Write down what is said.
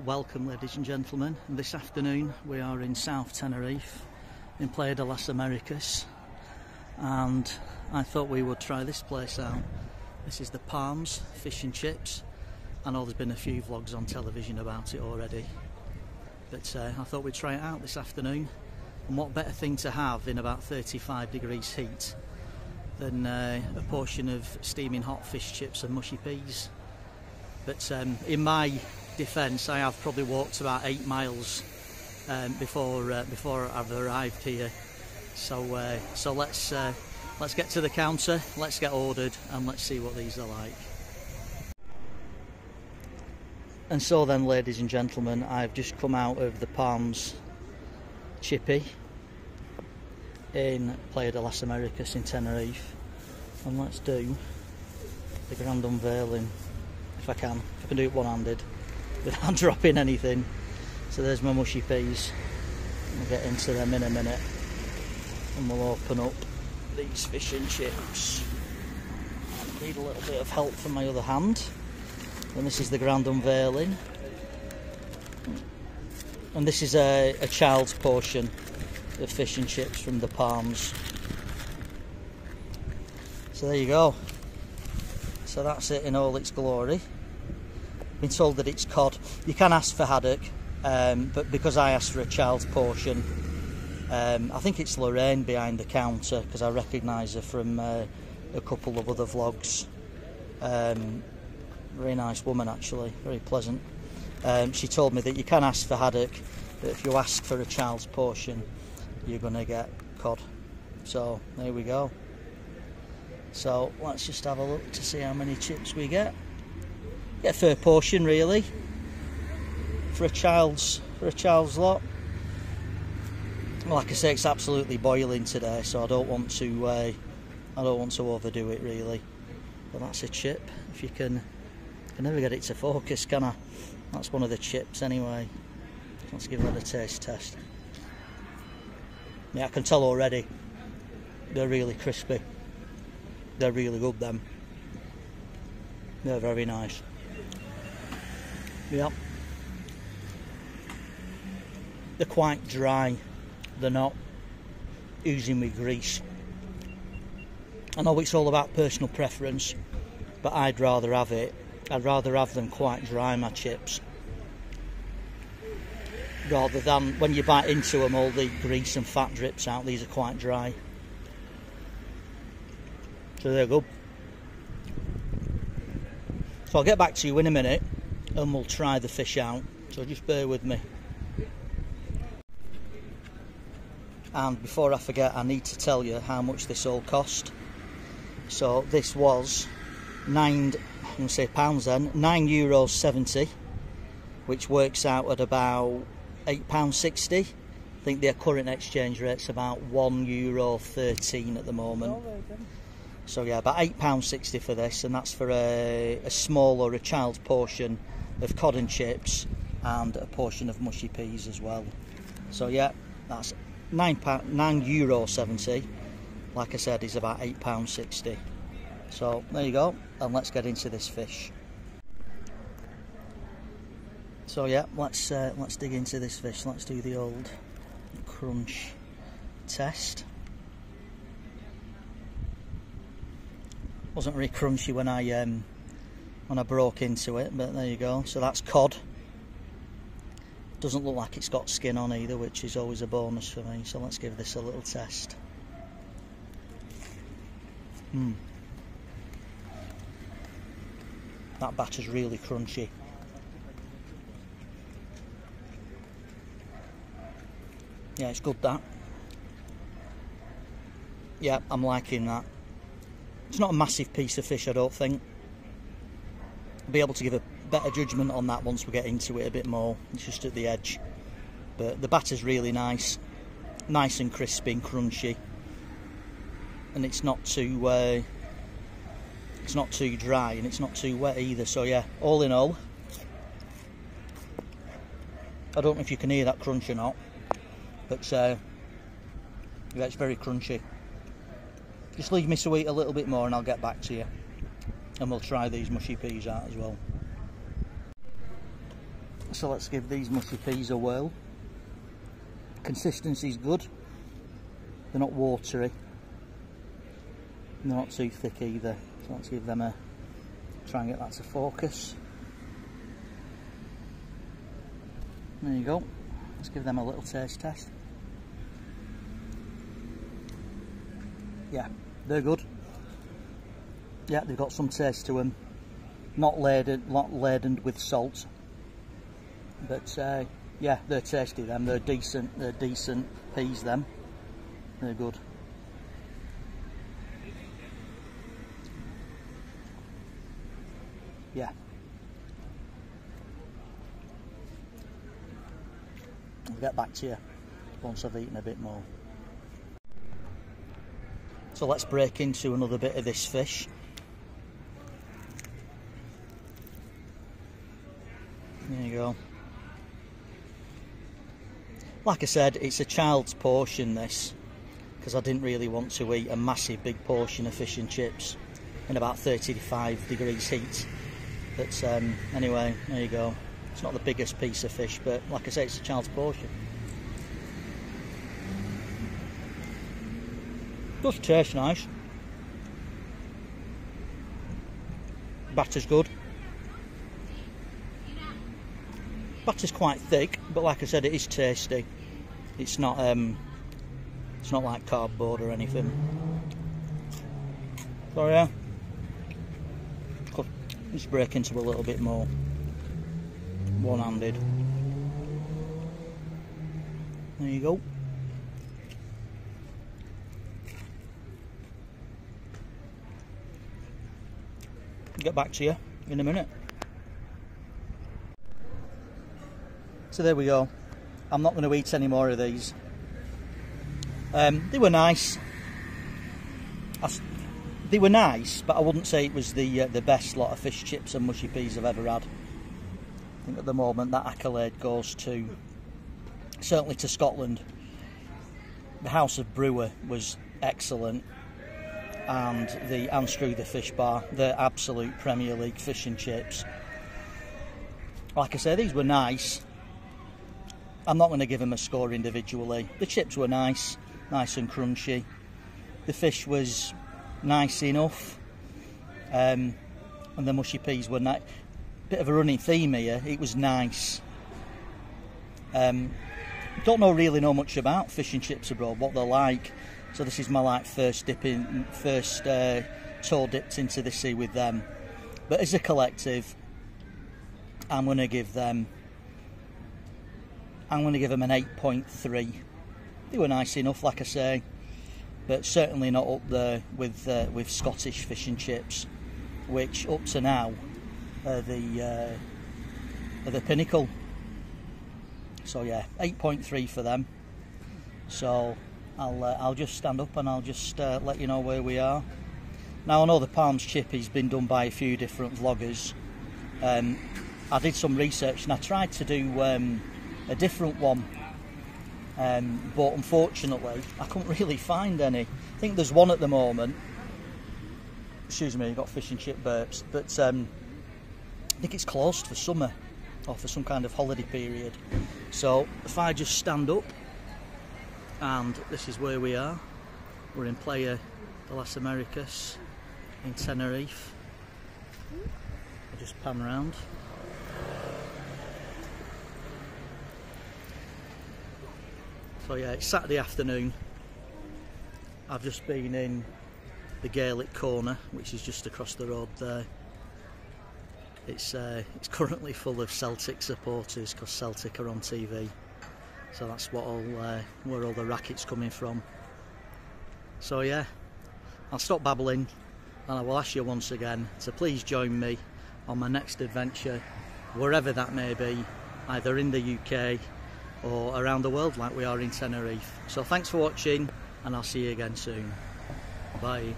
Welcome, ladies and gentlemen. This afternoon we are in South Tenerife in Playa de las Americas, and I thought we would try this place out. This is the Palms Fish and Chips. I know there's been a few vlogs on television about it already, but I thought we'd try it out this afternoon. And what better thing to have in about 35 degrees heat than a portion of steaming hot fish chips and mushy peas. But in my defence, I have probably walked about 8 miles before I've arrived here. So let's get to the counter, let's get ordered, and let's see what these are like. And so then, ladies and gentlemen, I've just come out of the Palms Chippy in Playa de las Americas in Tenerife, and let's do the grand unveiling if I can do it one-handed without dropping anything. So there's my mushy peas. We'll get into them in a minute and we'll open up these fish and chips. I need a little bit of help from my other hand. And this is the grand unveiling, and this is a child's portion of fish and chips from the Palms. So there you go. So that's it in all its glory. Been told that it's cod. You can ask for haddock, but because I asked for a child's portion, I think it's Lorraine behind the counter, because I recognise her from a couple of other vlogs. Very nice woman, actually, very pleasant. She told me that you can ask for haddock, but if you ask for a child's portion, you're going to get cod. So there we go. So let's just have a look to see how many chips we get. Get a fair portion, really, for a child's lot. Well, like I say, it's absolutely boiling today, so I don't want to overdo it, really. But that's a chip. If you can never get it to focus, can I? That's one of the chips, anyway. Let's give that a taste test. Yeah, I can tell already. They're really crispy. They're really good, them. They're very nice. Yep. They're quite dry. They're not oozing with grease. I know it's all about personal preference, but I'd rather have them quite dry, my chips, rather than when you bite into them all the grease and fat drips out. These are quite dry. So they're good. So I'll get back to you in a minute and we'll try the fish out, so just bear with me. And before I forget, I need to tell you how much this all cost. So this was €9.70, which works out at about £8.60. I think their current exchange rate's about €1.13 at the moment. So yeah, about £8.60 for this, and that's for a small or a child's portion of cod and chips and a portion of mushy peas as well. So yeah, that's €9.70. Like I said, is about £8.60. So there you go, and let's get into this fish. So yeah, let's dig into this fish. Let's do the old crunch test. Wasn't very crunchy when I broke into it, but there you go. So that's cod. Doesn't look like it's got skin on either, which is always a bonus for me. So let's give this a little test. That batter's really crunchy. Yeah, it's good, that. Yeah, I'm liking that. It's not a massive piece of fish, I don't think. I'll be able to give a better judgment on that once we get into it a bit more. It's just at the edge. But the batter's really nice. Nice and crispy and crunchy. And it's not too dry, and it's not too wet either. So yeah, all in all, I don't know if you can hear that crunch or not, but yeah, it's very crunchy. Just leave me to eat a little bit more and I'll get back to you, and we'll try these mushy peas out as well. so let's give these mushy peas a whirl. Consistency's good. They're not watery. They're not too thick either. So let's give them a try and get that to focus. There you go. Let's give them a little taste test. Yeah, they're good. Yeah, they've got some taste to them. Not laden with salt. But yeah, they're tasty. Them, they're decent. They're decent peas. Them, they're good. Yeah. I'll get back to you once I've eaten a bit more. So let's break into another bit of this fish. There you go. Like I said, it's a child's portion this, because I didn't really want to eat a massive big portion of fish and chips in about 35 degrees heat. But anyway, there you go. It's not the biggest piece of fish, but like I say, it's a child's portion. Does taste nice. Batter's good. Batter's quite thick, but like I said, it is tasty. It's not like cardboard or anything. So yeah, let's break into a little bit more. One-handed. There you go. Get back to you in a minute. So there we go. I'm not going to eat any more of these. They were nice. They were nice, but I wouldn't say it was the best lot of fish chips and mushy peas I've ever had. I think at the moment that accolade goes to, certainly to Scotland. The House of Brewer was excellent, and the Unscrew the Fish Bar, the absolute Premier League fish and chips. Like I say, these were nice. I'm not going to give them a score individually. The chips were nice and crunchy. The fish was nice enough, and the mushy peas were nice. Bit of a running theme here. It was nice. Don't really know much about fish and chips abroad, what they're like. So this is my first toe dipped into the sea with them. But as a collective, I'm going to give them an 8.3. They were nice enough, like I say, but certainly not up there with Scottish fish and chips, which up to now are the pinnacle. So yeah, 8.3 for them. So I'll just stand up and I'll just let you know where we are. Now I know the Palms chip has been done by a few different vloggers. I did some research and I tried to do a different one, but unfortunately I couldn't really find any. I think there's one at the moment. Excuse me, I've got fish and chip burps, but I think it's closed for summer or for some kind of holiday period. So if I just stand up, and this is where we are. We're in Playa de las Americas in Tenerife. I'll just pan around. So yeah, it's Saturday afternoon. I've just been in the Gaelic corner, which is just across the road there. It's currently full of Celtic supporters because Celtic are on TV. So that's what where all the racket's coming from. So yeah, I'll stop babbling and I will ask you once again to please join me on my next adventure, wherever that may be, either in the UK or around the world like we are in Tenerife. So thanks for watching and I'll see you again soon. Bye.